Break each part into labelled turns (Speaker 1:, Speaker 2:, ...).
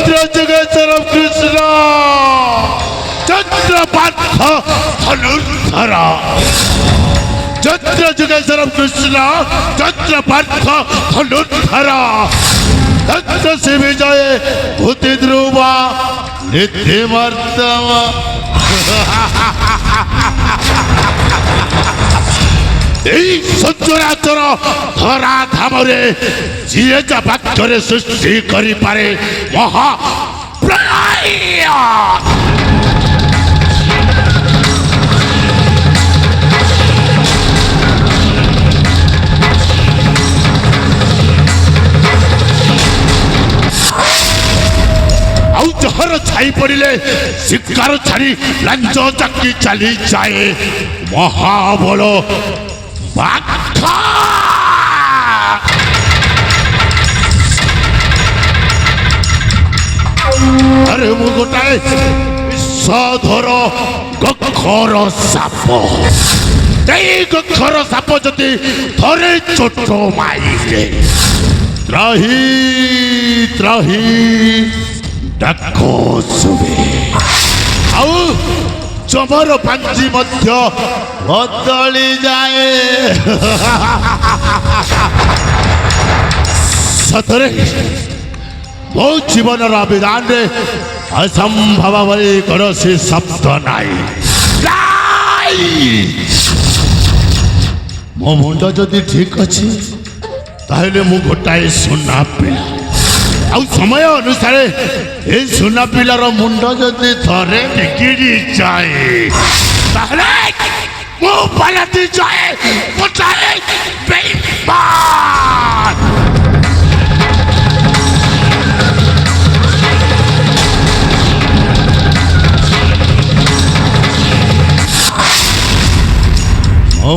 Speaker 1: চন্দ্র যোগেশ্বর কৃষ্ণ চন্দ্র পার্থ ধনুর্ধরা চন্দ্র যোগেশ্বর কৃষ্ণ চন্দ্র পার্থ ধনুর্ধরা চন্দ্র সে বিজয়ে ভূতি ধ্রুবা নিধি মর্তমা এই সঞ্চরাচর ধরা ধামরে যিয়ে যা বাক্যরে সৃষ্টি করিপারে মহা প্রলয় जहर छाई पड़े शिकार छाड़ी लांच चाकी चली जाए महाबल अरे मु गोटाए सधर गखर साप गखर साप जदि थरे चोट मारे त्राही त्राही डाको सुबे आउ चमर पांची मध्य बदली जाए सतरे मो जीवन अभिधान रे असंभव भाई कौन शब्द नाई मो मुंड जदि ठीक अच्छी ताहले मु गोटाए सुना पिला आउ समय अनुसार ए सुना पिलार मुंड जदि थरे बिगिड़ी जाए ताहले मु पलटी जाए गोटाए बेईमान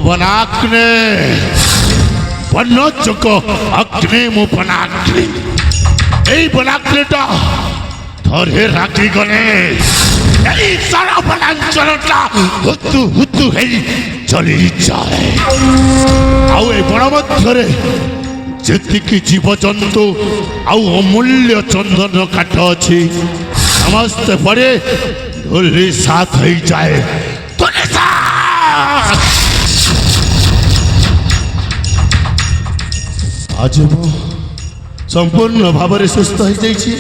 Speaker 1: बनाग्ने बनो चुको अग्नि मु बनाग्ने এই বনাগ্নেটা ধরে রাখি গলে এই সারা বনাঞ্চলটা হুতু হুতু হই চলি যায় আউ এই বন মধ্যরে যেতিকি জীবজন্তু আউ অমূল্য চন্দন কাঠ ଅଛି ସମସ୍ତେ পড়ে ধুলি সাথ হয়ে যায় ধুলি সাথ আজ संपूर्ण भाव में सुस्थ हो जाइए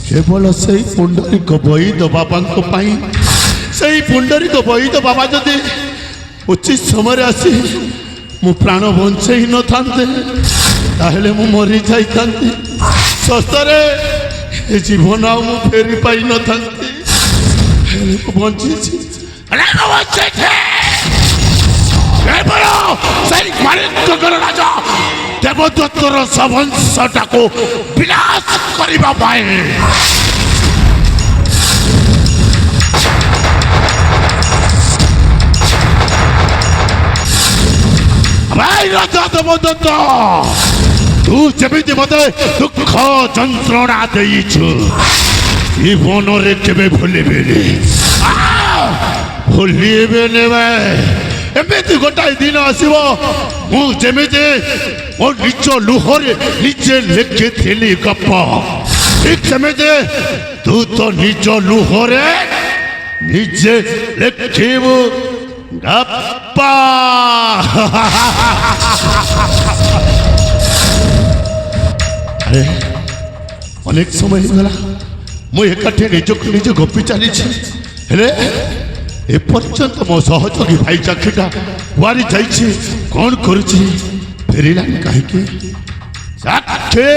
Speaker 1: केवल से पुंडरीक बईद बाबा से पुंडरीक बईद बाबा जदि उचित समय आसी मु प्राण बंचे ही न था मु मरी जा सस्तरे जीवन आ फेरी पाई न था बंची राजा देवदत्तर सवंशटा को विनाश करिबा पाए भाई राजा देवदत्त तू जमिति मते दुख जंत्रणा देइछु जीवन रे केबे भूलिबेनी भूलिबेनी बे एमिति गोटाए दिन आसीबो मु जेमिति मो निज लुहरे निजे लिखि थिली गप ठीक सेमिति तू तो निज लुहरे निजे लिखिबु गप्पा अरे अनेक समय गला मु एकाठी निजक निज गपी चली हेले ए पर्यंत मो सहयोगी भाई चाखीटा वारी जाइए कौन करुची फेरिलानी कहीं चाखे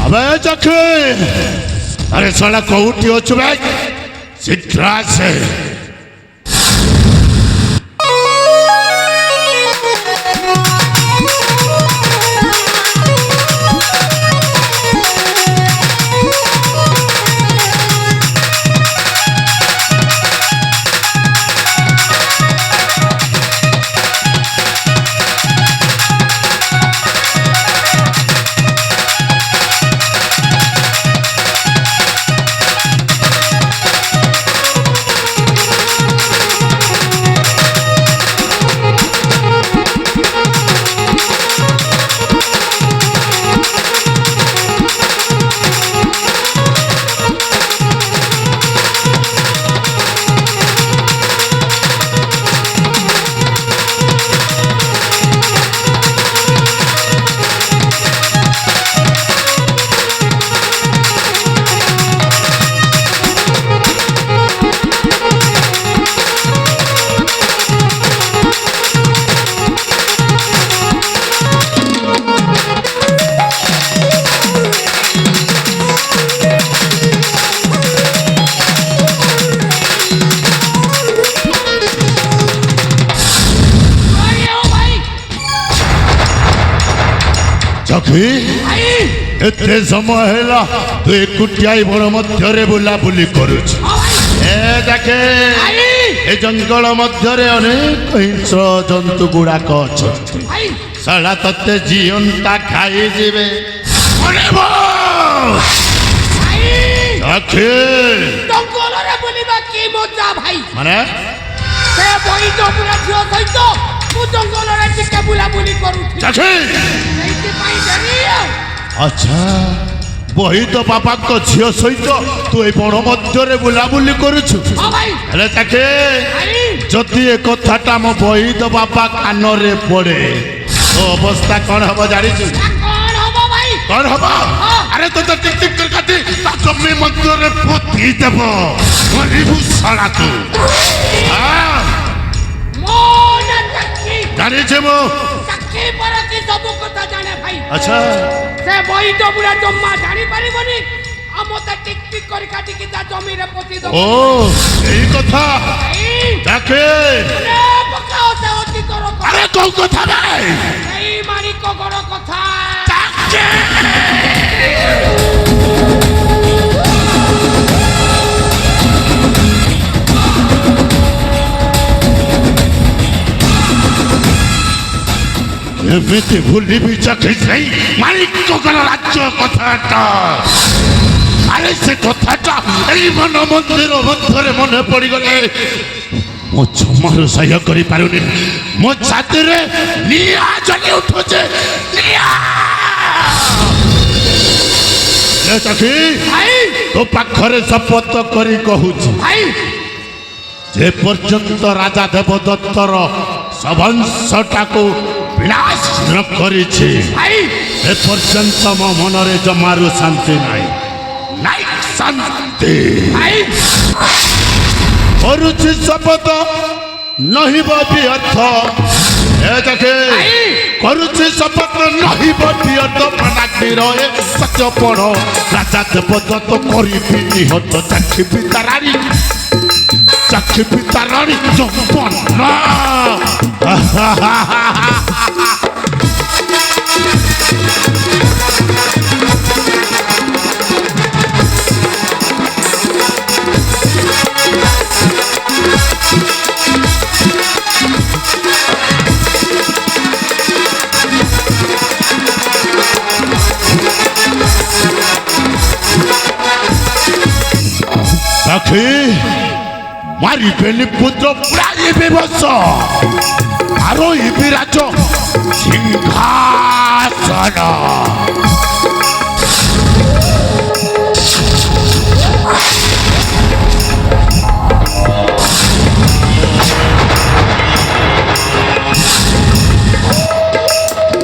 Speaker 1: अबे चाखे अरे साला कौटी अच्छु भाई शीघ्र से চকি
Speaker 2: ভাই
Speaker 1: এতে সময় হেলা তুই একুটিয়াই বড় মধ্যরে বুলাবুলি করুଛୁ এ দেখে
Speaker 2: ভাই
Speaker 1: এ জঙ্গল মধ্যরে অনেক হিংস্র জন্তু গুড়াক অଛନ୍ତି
Speaker 2: ভাই
Speaker 1: শালা ততে জীবনটা খাই যাবে
Speaker 2: ভাই
Speaker 1: চকি
Speaker 2: জঙ্গলরে বুলিবা কি মজা ভাই
Speaker 1: মানে
Speaker 2: সে বৈদ পুরা ঝিଅ সহিত ମୁଁ ଜଙ୍ଗଲରେ ଟିକେ ବୁଲାବୁଲି କରୁଥିଲି
Speaker 1: চকি
Speaker 2: ସେଇଥିପାଇଁ ଡେରି ଆଉ
Speaker 1: আচ্ছা বহিত বাপাଙ୍କ ঝিଅ সহিত তু এই বন মধ্যরে বুলাবুলি করুଛୁ
Speaker 2: ହଁ ଭାଇ
Speaker 1: ହେଲେ ତାକେ
Speaker 2: ଭାଇ
Speaker 1: ଯଦି ଏ କଥାଟା ମୋ ବହିଦ ବାପା କାନରେ ପଡେ ତ ଅବସ୍ଥା କଣ ହବ ଜାଣିଛୁ
Speaker 2: କଣ ହବ ଭାଇ
Speaker 1: କଣ ହବ ଆରେ ତ ଟିକ ଟିକ କରି କାଟି ତା ଜମି ମଧ୍ୟରେ ପୋତି ଦେବ ମରିବୁ ଶଳା ତୁ
Speaker 2: ମୋ ନା ଚାକି
Speaker 1: ଜାଣିଛେ ମୁଁ
Speaker 2: ଚାକି ପରକି ସବୁ କଥା ଜାଣେ ଭାଇ
Speaker 1: ଆଚ୍ଛା
Speaker 2: ସେ ବୈଦ ପୁରା ଜମା ଜାଣିପାରିବନି ଆଉ ମତେ ଟିକ ଟିକ କରି କାଟିକି ତା ଜମିରେ ପୋତି ଦବ
Speaker 1: ଓ ଏଇ କଥା
Speaker 2: ଭାଇ
Speaker 1: ତାକେ
Speaker 2: ରେ ପକାଅ ସେ ଅତୀତର କଥା
Speaker 1: ଆରେ କୋଉ କଥା ଭାଇ
Speaker 2: ସେଇ ମାଣିକ ଗଡ଼ କଥା
Speaker 1: ଏମିତି ଭୁଲିବି ଚାକି ସେଇ ମାଲିକଙ୍କର ରାଜ୍ୟ କଥାଟା ଆରେ ସେ କଥାଟା ଏଇ ମନ ମନ୍ଦିର ମଧ୍ୟରେ ମନେ ପଡ଼ିଗଲେ ମୁଁ ଜମାରୁ ସହ୍ୟ କରିପାରୁନି ମୋ ଛାତିରେ ନିଆଁ ଜଳି ଉଠୁଛି ଚାକି
Speaker 2: ଭାଇ
Speaker 1: ତୋ ପାଖରେ ଶପଥ କରି କହୁଛି
Speaker 2: ଭାଇ
Speaker 1: যে পর্যন্ত রাজা দেবদত্তর সবংশটাকে বিনাশ ন করেছে
Speaker 2: ভাই
Speaker 1: এ পর্যন্ত মো মনরে জমারু শান্তি নাই নাই শান্তি
Speaker 2: ভাই
Speaker 1: করুছি শপথ নহিব ব্যর্থ এ দেখে করুছি শপথ নহিব ব্যর্থ প্রাণাগ্নির এ সত্যপণ রাজা দেবদত্ত করিবি নিহত চাখিবি তারারি চাখিবি তারারি যৌবন চাখি মারিবেনি পুত্র প্রাইবে বস আরো ইবিরাজ সিংহাসন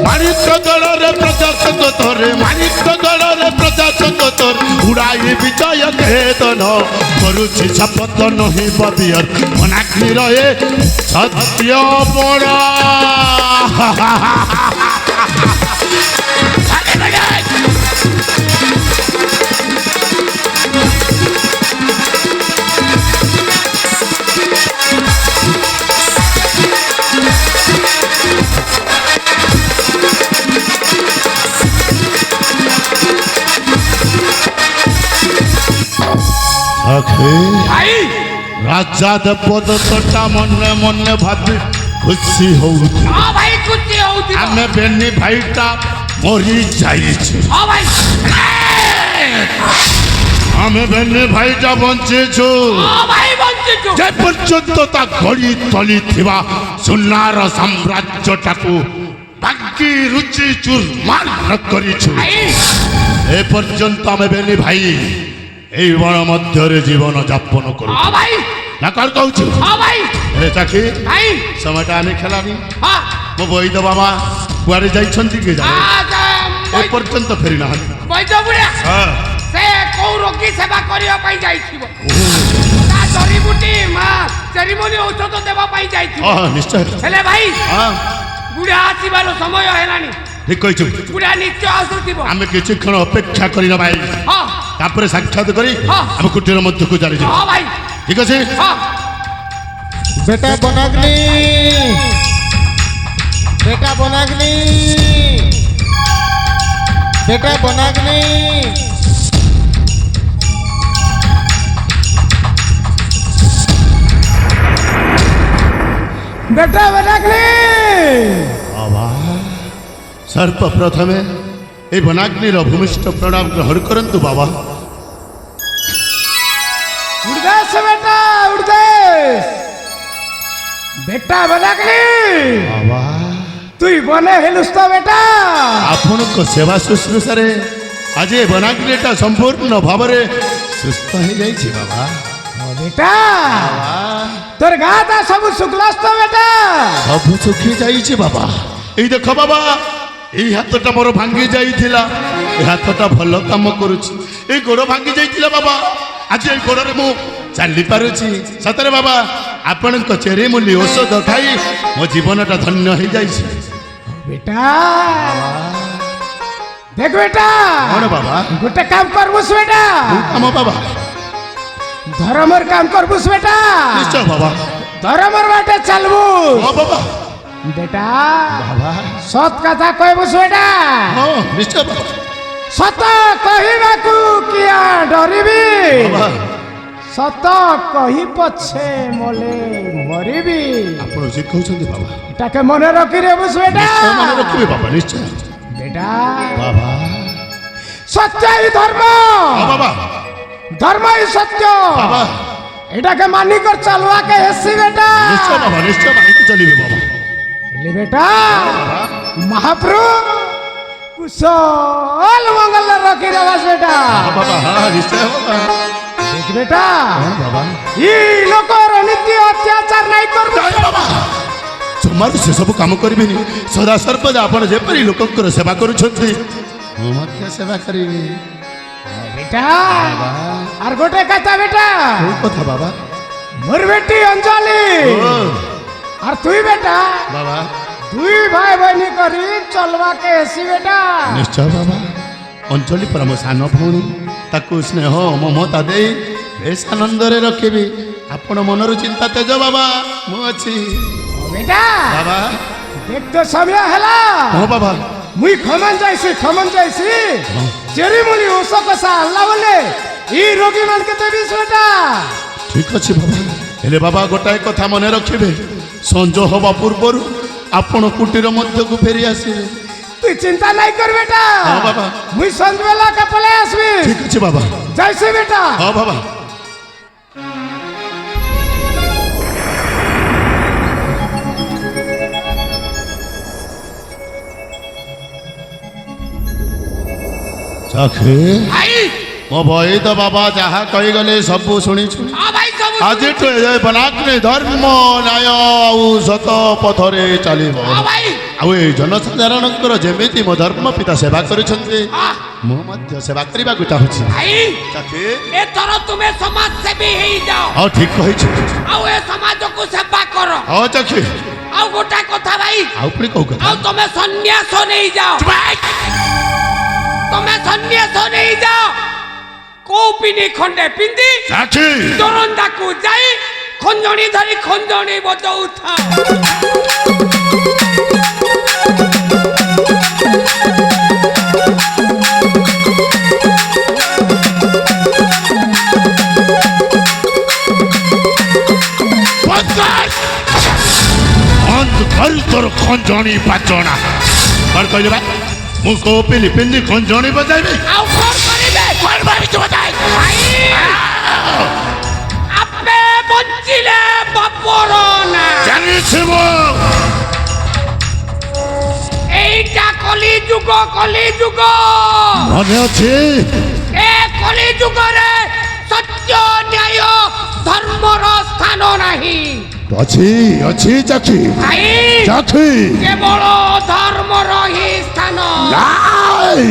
Speaker 1: মানিক দଳରେ প্রজাতন্ত্র তোরে মানিক দଳରେ প্রজাতন্ত্র তোর উড়াই বিজয় খেদন করুছি শপথ নহিব বিয়র অনাগ্নি রয়ে সত্য পড়
Speaker 2: ভাই
Speaker 1: রাজা দেবদত্তটা মনে মনে ভাবি খুশি হଉଛି
Speaker 2: ହଁ ଭାଇ ଖୁସି ହଉଥିବ
Speaker 1: ଆମେ ବେନି ଭାଇଟା ମରି ଯାଇଛି
Speaker 2: ହଁ ଭାଇ
Speaker 1: ଆମେ ବେନି ଭାଇଟା ବଞ୍ଚିଛୁ
Speaker 2: ହଁ ଭାଇ ବଞ୍ଚିଛୁ
Speaker 1: ଯେ ପର୍ଯ୍ୟନ୍ତ ତା ଗଳି ତଳିଥିବା ସୁନାର ସାମ୍ରାଜ୍ୟଟାକୁ ବାକି ରୁଚି ଚୁରମାର ନ କରିଛୁ
Speaker 2: ଭାଇ
Speaker 1: ଏ ପର୍ଯ୍ୟନ୍ତ ଆମେ ବେନି ଭାଇ এই বন মধ্যরে জীবন যাপন করু
Speaker 2: ହଁ ଭାଇ
Speaker 1: না কর কହୁଛୁ
Speaker 2: ହଁ ভাই
Speaker 1: রে চাকি
Speaker 2: ଭାଇ
Speaker 1: সময়টা আমি খেলানি
Speaker 2: ହଁ
Speaker 1: ମୋ ବୈଦ ବାବା କୁଆଡ଼େ ଯାଇଛନ୍ତି କି ଜାଣେ ଏ ପର୍ଯ୍ୟନ୍ତ ଫେରି ନାହାନ୍ତି
Speaker 2: ବୈଦ ବୁଢ଼ା
Speaker 1: ହଁ
Speaker 2: ସେ କୋଉ ରୋଗୀ ସେବା କରିବା ପାଇଁ ଯାଇଥିବ ତା ଜଡ଼ିବୁଟି ମା ଚେରିମନି ଔଷଧ ଦେବା ପାଇଁ ଯାଇଥିବ
Speaker 1: ହଁ ନିଶ୍ଚୟ
Speaker 2: ହେଲେ ଭାଇ
Speaker 1: ହଁ
Speaker 2: ବୁଢ଼ା ଆସିବାର ସମୟ ହେଲାଣି
Speaker 1: ଠିକ କହିଛୁ
Speaker 2: ବୁଢ଼ା ନିଶ୍ଚୟ ଆସୁଥିବ
Speaker 1: ଆମେ କିଛି କ୍ଷଣ ଅପେକ୍ଷା କରିନ ଭାଇ
Speaker 2: ହଁ
Speaker 1: ତାପରେ ସାକ୍ଷାତ କରି
Speaker 2: ହଁ।
Speaker 1: ଆମେ କୁଟୀର ମଧ୍ୟକୁ ଚାଲିଯିବୁ
Speaker 2: ହଁ ଭାଇ
Speaker 1: ଠିକ ଅଛି
Speaker 2: ହଁ
Speaker 3: बेटा बनाग्नि बेटा बनाग्नि বেটা বনাগ্নি
Speaker 2: বেটা বনাগ্নি
Speaker 1: বাবা সর্বপ্রথমে এই বনাগ্নির ভূমিষ্ঠ প্রণাম গ্রহণ করন্তু বাবা।
Speaker 2: উর্দেশ বেটা উর্দেশ বেটা বনাগ্নি
Speaker 1: বাবা
Speaker 2: তুই বনে হেলুস তো বেটা
Speaker 1: ଆପଣଙ୍କ ସେବା ଶୁଶ୍ରୂଷାରେ ଆଜି ଏ ବନାଗ୍ନିଟା ସମ୍ପୂର୍ଣ୍ଣ ଭାବରେ ସୁସ୍ଥ ହେଇଯାଇଛି ବାବା।
Speaker 2: বেটা তোর গাটা সবু শুক্লাস তো বেটা
Speaker 1: ସବୁ ଶୁଖି ଯାଇଛି ବାବା। ଏଇ ଦେଖ ବାବା ଏଇ ହାତଟା ମୋର ଭାଙ୍ଗି ଯାଇଥିଲା, ଏ ହାତଟା ଭଲ କାମ କରୁଛି। ଏଇ ଗୋଡ଼ ଭାଙ୍ଗି ଯାଇଥିଲା ବାବା, ଆଜି ଏଇ ଗୋଡ଼ରେ ମୁଁ ଚାଲି ପାରୁଛି। ସତରେ ବାବା ଆପଣଙ୍କ ଚେରିମୂଲି ଔଷଧ ଖାଇ ମୋ ଜୀବନଟା ଧନ୍ୟ ହେଇଯାଇଛି।
Speaker 2: বেটা দেখ বেটা
Speaker 1: କ'ଣ ବାବା?
Speaker 2: গোটে কাম করবুস বেটা
Speaker 1: ଆମ ବାବା
Speaker 2: ধর্মর কাম করবুস বেটা
Speaker 1: ନିଶ୍ଚୟ ବାବା।
Speaker 2: ধর্মর বাটে চালবু
Speaker 1: ହଁ ବାବା।
Speaker 2: বেটা
Speaker 1: ବାବା
Speaker 2: সৎ কথা কইবুস বেটা
Speaker 1: ହଁ ନିଶ୍ଚୟ ବାବା।
Speaker 2: সত কহিবাকু কিয়া ডরিবি
Speaker 1: ବାବା
Speaker 2: সত কহি পছে মলে মরিবি
Speaker 1: ଆପଣ ଯେ କହୁଛନ୍ତି ବାବା
Speaker 2: এটাকে মনে রাখি রে বুস বেটা
Speaker 1: ନିଶ୍ଚୟ ମନେ ରଖିବେ ବାବା ନିଶ୍ଚୟ।
Speaker 2: বেটা
Speaker 1: ବାବା
Speaker 2: সত্যই ধর্ম
Speaker 1: ହଁ ବାବା
Speaker 2: ধর্মই সত্য
Speaker 1: ବାବା
Speaker 2: এটাকে মানি কর চালুয়াকে হেসি বেটা
Speaker 1: ନିଶ୍ଚୟ ବାବା ନିଶ୍ଚୟ ମାନିକି ଚଲିବେ ବାବା।
Speaker 2: এলি বেটা
Speaker 1: ବାବା
Speaker 2: মহাপ্রভু কুশল মঙ্গল রাখি দেবাস বেটা
Speaker 1: ହଁ ବାବା ହଁ ନିଶ୍ଚୟ ବାବା।
Speaker 2: দেখ বেটা
Speaker 1: ହଁ ବାବା
Speaker 2: ই লোকর নীতি অত্যাচার নাই করব
Speaker 1: ଜୟ ବାବା। ଜମାରୁ ସେସବୁ କାମ କରିବେନି। ସଦା ସର୍ବଦା ଆପଣ ଯେପରି ଲୋକଙ୍କର ସେବା କରୁଛନ୍ତି ମୁଁ ମଧ୍ୟ ସେବା କରିବି।
Speaker 2: বেটা আর গোটে কথা বেটা
Speaker 1: କୋଉ କଥା ବାବା?
Speaker 2: মোর বেটি অঞ্জলি
Speaker 1: ଓ
Speaker 2: আর তুই বেটা
Speaker 1: ବାବା
Speaker 2: দুই ভাই বইনি করি চলবাকে হেসি বেটা
Speaker 1: ନିଶ୍ଚୟ ବାବା। ଅଞ୍ଜଳି ପରା ମୋ ସାନ ଭଉଣୀ, ତାକୁ ସ୍ନେହ ମମତା ଦେଇ ବେଶ ଆନନ୍ଦରେ ରଖିବି। ଆପଣ ମନରୁ ଚିନ୍ତା ତେଜ ବାବା ମୁଁ ଅଛି।
Speaker 2: বেটা
Speaker 1: ବାବା
Speaker 2: দেখ তো সময় হেলা
Speaker 1: ହଁ ବାବା
Speaker 2: মুই ক্ষমন যাইছি চেরিমুলি ওষ কষা আল্লাহ বলে ই রোগী মানকে দেবিস বেটা
Speaker 1: ଠିକ ଅଛି ବାବା। ହେଲେ ବାବା ଗୋଟାଏ କଥା ମନେ ରଖିବେ, ସଞ୍ଜ ହେବା ପୂର୍ବରୁ ଆପଣ କୁଟୀର ମଧ୍ୟକୁ ଫେରି ଆସିବେ।
Speaker 2: তুই চিন্তা নাই কর বেটা
Speaker 1: ହଁ ବାବା
Speaker 2: মুই সন্ধ্যবেলা কাপলে আসবি
Speaker 1: ଠିକ ଅଛି ବାବା।
Speaker 2: যাইছি বেটা
Speaker 1: ହଁ ବାବା। ଚାଖେ
Speaker 2: ভাই
Speaker 1: ମୋ ବୈଦ ବାବା ଯାହା କହିଗଲେ ସବୁ ଶୁଣିଛୁ।
Speaker 2: ভাই সব
Speaker 1: ଆଜିଠୁ ଏ ବନାଗ୍ନି ଧର୍ମ ନ୍ୟାୟ ଆଉ ସତ ପଥରେ ଚାଲିବ।
Speaker 2: ভাই
Speaker 1: ଆଉ ଏ ଜନସାଧାରଣଙ୍କର ଯେମିତି ମୋ ଧର୍ମ ପିତା ସେବା କରୁଛନ୍ତି ମୁଁ ମଧ୍ୟ ସେବା କରିବାକୁ ଚାହୁଁଛି।
Speaker 2: ভাই
Speaker 1: ଚାଖେ
Speaker 2: এথর তুমি সমাজসেবী হয়ে যাও
Speaker 1: ହଁ ଠିକ କହିଛୁ।
Speaker 2: আও এ সমাজকু সেবা কর
Speaker 1: ହଁ ଚାଖେ
Speaker 2: আও গোটা কথা ভাই
Speaker 1: ଆଉ ପୁଣି କୋଉ କଥା?
Speaker 2: আও তুমি সন্ন্যাস নেই যাও তুমি সন্ন্যাস নেই যাও কৌপিনি খন্ডে পিন্দি
Speaker 1: ଚାଖେ
Speaker 2: দরন্দাকু যাই খঞ্জনি ধরি খঞ্জনি বজাউথাও
Speaker 1: ବନ୍ଦ କର ତୋର ଖଞ୍ଜଣି ପାଚଣା। କଣ କହିଲେ ବା? ମୁଁ କୋପିଲି ପିନ୍ଧି ଖଞ୍ଜଣି ବଜାଇବି?
Speaker 2: আও কোন করিবে কোন ভাবিছো তাই ভাই আপে বঞ্চিলে বাপর না
Speaker 1: জানিছি ମୁଁ।
Speaker 2: এইটা কলিযুগ
Speaker 1: মনে ଅଛି?
Speaker 2: এ কলিযুগরে সত্য ন্যায় ধর্মর স্থান নাহি
Speaker 1: ଅଛି ଅଛି ଚାଖି
Speaker 2: ভাই
Speaker 1: ଚାଖି
Speaker 2: কেবল ধর্মর হি স্থান
Speaker 1: ନାଇଁ।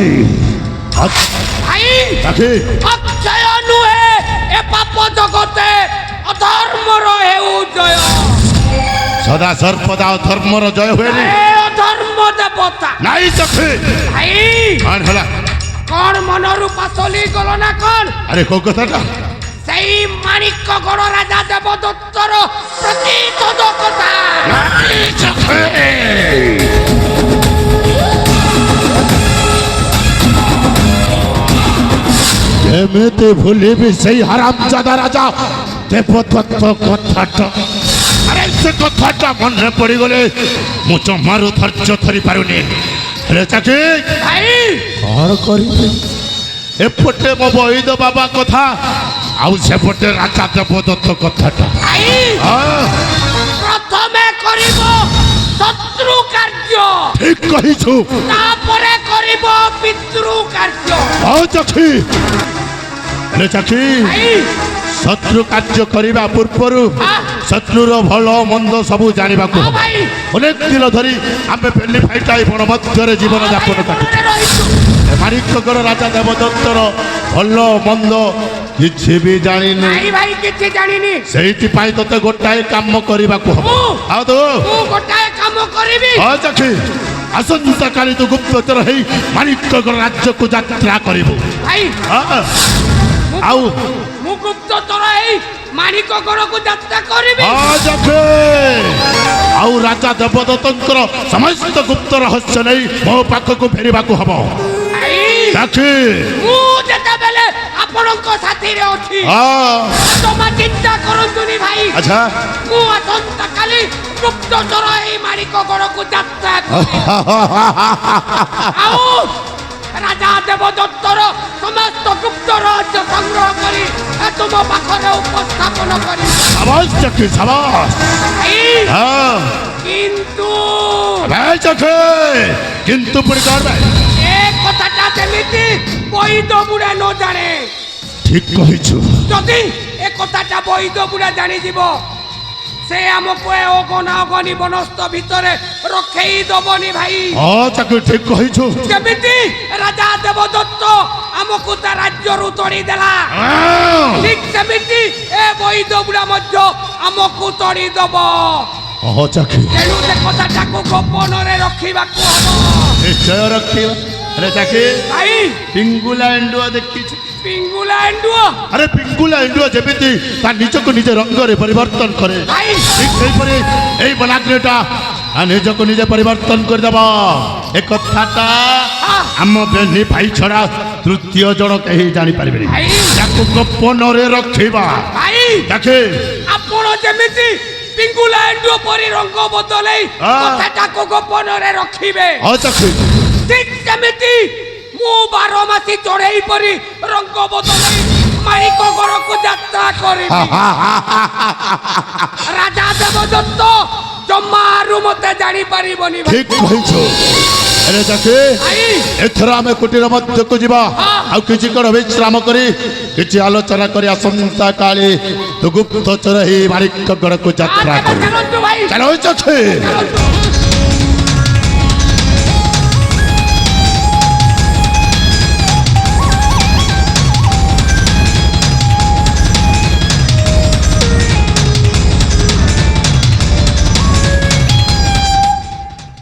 Speaker 2: ভাই
Speaker 1: ଚାଖି
Speaker 2: অক্ষয় নুহে এ পাপ জগতে অধর্মর হেউ জয়
Speaker 1: ସଦା ସର୍ବଦା ଧର୍ମର ଜୟ ହୁଏନି।
Speaker 2: এ অধর্ম দেবতা
Speaker 1: ନାଇଁ ଚାଖି
Speaker 2: ভাই
Speaker 1: କଣ ହେଲା?
Speaker 2: কোন মনরু পাচলি গল না কোন
Speaker 1: আরে কোଉ কথাটা?
Speaker 2: সেই মানিক্যগড় রাজা দেবদত্তর প্রতিশোধ কথা
Speaker 1: ନାଇଁ ଚାଖି କେମିତି ଭୁଲିବି ସେଇ ହାରାମଜାଦା ରାଜା ଦେବଦତ୍ତ କଥାଟା। ଆରେ ସେ କଥାଟା ମନେ ପଡ଼ିଗଲେ ମୁଁ ଜମାରୁ ଧୈର୍ଯ୍ୟ ଧରି ପାରୁନି। ହେଲେ ଚାକି
Speaker 2: ଭାଇ
Speaker 1: କ'ଣ କରିବି? ଏପଟେ ମୋ ବୈଦ ବାବା କଥା, ଆଉ ସେପଟେ ରାଜା ଦେବଦତ୍ତ କଥାଟା।
Speaker 2: ଭାଇ
Speaker 1: ହଁ,
Speaker 2: ପ୍ରଥମେ କରିବ ଶତ୍ରୁ କାର୍ଯ୍ୟ,
Speaker 1: ଠିକ୍ କହିଛୁ।
Speaker 2: ତାପରେ କରିବ ପିତୃ କାର୍ଯ୍ୟ।
Speaker 1: ହଉ ଚାକି। ହେଲେ ଚାକି
Speaker 2: ଭାଇ
Speaker 1: ଶତ୍ରୁ କାର୍ଯ୍ୟ କରିବା ପୂର୍ବରୁ ଶତ୍ରୁର ଭଲ ମନ୍ଦ ସବୁ ଜାଣିବାକୁ
Speaker 2: ହଁ
Speaker 1: ହେବ।
Speaker 2: ଭାଇ
Speaker 1: ଅନେକ ଦିନ ଧରି ଆମେ ବେଲି ଫାଇଟାଇ ବଣ ମଧ୍ୟରେ ଜୀବନ ଯାପନ କାଟୁ।
Speaker 2: ମନରେ ରହିଛୁ।
Speaker 1: ମାଣିକଗଡ଼ ରାଜା ଦେବଦତ୍ତର ଭଲ ମନ୍ଦ କିଛି ବି ଜାଣିନି।
Speaker 2: ଭାଇ ଭାଇ କିଛି ଜାଣିନି।
Speaker 1: ସେଇଥିପାଇଁ ତତେ ଗୋଟାଏ କାମ କରିବାକୁ ହବ। ଆଉ ତୁ
Speaker 2: ମୁଁ ଗୋଟାଏ କାମ କରିବି।
Speaker 1: ହଁ ଚାଖି, ଆସନ୍ତାକାଲି ତୁ ଗୁପ୍ତଚର ହେଇ ମାଣିକଗଡ଼ ରାଜ୍ୟକୁ ଯାତ୍ରା କରିବୁ।
Speaker 2: ଭାଇ
Speaker 1: ହଁ, ଆଉ
Speaker 2: ମୁଁ ଗୁପ୍ତଚର ହେଇ ମାଣିକଗଡ଼କୁ ଯାତ୍ରା କରିବି।
Speaker 1: ହଁ ଚାଖି, ଆଉ ରାଜା ଦେବଦତ୍ତଙ୍କର ସମସ୍ତ ଗୁପ୍ତ ରହସ୍ୟ ନେଇ ମୋ ପାଖକୁ ଫେରିବାକୁ ହବ।
Speaker 2: ଭାଇ
Speaker 1: ଚାଖି
Speaker 2: ମୁଁ ଯେତେବେଳେ ଆପଣଙ୍କ ସାଥିରେ ଅଛି
Speaker 1: ହଁ,
Speaker 2: ଜମା ଚିନ୍ତା କରନ୍ତୁନି ଭାଇ।
Speaker 1: ଆଚ୍ଛା
Speaker 2: ମୁଁ ଆସନ୍ତାକାଲି ଗୁପ୍ତଚର ହେଇ ମାଣିକଗଡ଼କୁ ଯାତ୍ରା କରିବି। ଆଉ ରାଜା ଦେବଦତ୍ତର ସମସ୍ତ ଗୁପ୍ତ ରହସ୍ୟ ସଂଗ୍ରହ କରି ତୁମ ପାଖରେ ଉପସ୍ଥାପନ କରିବି।
Speaker 1: ସାବାସ୍ ଚାଖି, ସାବାସ୍।
Speaker 2: ଭାଇ
Speaker 1: ହଁ,
Speaker 2: କିନ୍ତୁ
Speaker 1: ଭାଇ ଚାଖି, କିନ୍ତୁ ପୁଣି କଣ ଭାଇ?
Speaker 2: ଏ କଥାଟା ଯେମିତି ବୈଦ ବୁଢ଼ା ନ ଜାଣେ।
Speaker 1: ଠିକ୍ କହିଛୁ।
Speaker 2: ଯଦି ଏ କଥାଟା ବୈଦ ବୁଢ଼ା ଜାଣିଯିବ, ସେ ଆମକୁ ଏ ଅଗନା ଅଗନି ବନସ୍ତ ଭିତରେ ରଖେଇ ଦବନି ଭାଇ।
Speaker 1: ହଁ ଚାଖି, ଠିକ୍ କହିଛୁ।
Speaker 2: ଯେମିତି ରାଜା ଦେବଦତ୍ତ ଆମକୁ ତା ରାଜ୍ୟରୁ ତଡ଼ି ଦେଲା,
Speaker 1: ହଁ,
Speaker 2: ଠିକ୍ ସେମିତି ଏ ବୈଦ ବୁଢ଼ା ମଧ୍ୟ ଆମକୁ ତଡ଼ି ଦବ।
Speaker 1: ହଁ ଚାଖି,
Speaker 2: ତେଣୁ ସେ କଥାଟାକୁ ଗୋପନରେ ରଖିବାକୁ ହବ।
Speaker 1: ନିଶ୍ଚୟ ରଖିବା। ଆରେ ଚାଖି,
Speaker 2: ଭାଇ
Speaker 1: ପିଙ୍ଗୁଲା ଏଣ୍ଡୁଅ ଦେଖିଛୁ?
Speaker 2: ପିଙ୍ଗୁଲା ଏଣ୍ଡୁଅ
Speaker 1: ଆରେ ପିଙ୍ଗୁଲା ଏଣ୍ଡୁଅ ଯେମିତି ତା ନିଜକୁ ନିଜେ ରଙ୍ଗରେ ପରିବର୍ତ୍ତନ କରେ,
Speaker 2: ଭାଇ
Speaker 1: ଠିକ୍ ସେହିପରି ଏଇ ବନାଗ୍ନିଟା ନିଜକୁ ନିଜେ ପରିବର୍ତ୍ତନ କରିଦେବ। ଏ କଥାଟା ଆମ ବେନି ଭାଇ ଛଡ଼ା ତୃତୀୟ ଜଣ କେହି ଜାଣିପାରିବେନି।
Speaker 2: ଭାଇ
Speaker 1: ତାକୁ ଗୋପନରେ ରଖିବା।
Speaker 2: ଭାଇ
Speaker 1: ଚାଖି
Speaker 2: ଆପଣ ଯେମିତି ପିଙ୍ଗୁଲା ଏଣ୍ଡୁଅ ପରି ରଙ୍ଗ ବଦଳେଇ କଥାଟାକୁ ଗୋପନରେ ରଖିବେ,
Speaker 1: ହଁ ଚାଖି,
Speaker 2: ଠିକ୍ ସେମିତି ମୁଁ 12 ମାସି ଚଢ଼େଇ ପରି ରଙ୍ଗ ବଦଳେଇ ମାଣିକଗଡ଼କୁ ଯାତ୍ରା କରିବି। ରାଜା ଦେବଦତ୍ତ ଜମାରୁ ମତେ ଜାଣିପାରିବନି ଭାଇ।
Speaker 1: ଠିକ୍ କହିଛୁ। ଆରେ ଚାଖି,
Speaker 2: ଭାଇ
Speaker 1: ଏଥର ଆମେ କୁଟୀର ମଧ୍ୟକୁ ଯିବା, ଆଉ କିଛି କ'ଣ ବିଶ୍ରାମ କରି କିଛି ଆଲୋଚନା କରି ଆସନ୍ତା କାଲି ତୁ ଗୁପ୍ତଚର ହେଇ ମାଣିକଗଡ଼କୁ ଯାତ୍ରା କରିବୁ।
Speaker 2: ଚାଲନ୍ତୁ ଭାଇ
Speaker 1: ଚାଲ ଚାଖି।
Speaker 2: ଚାଲନ୍ତୁ।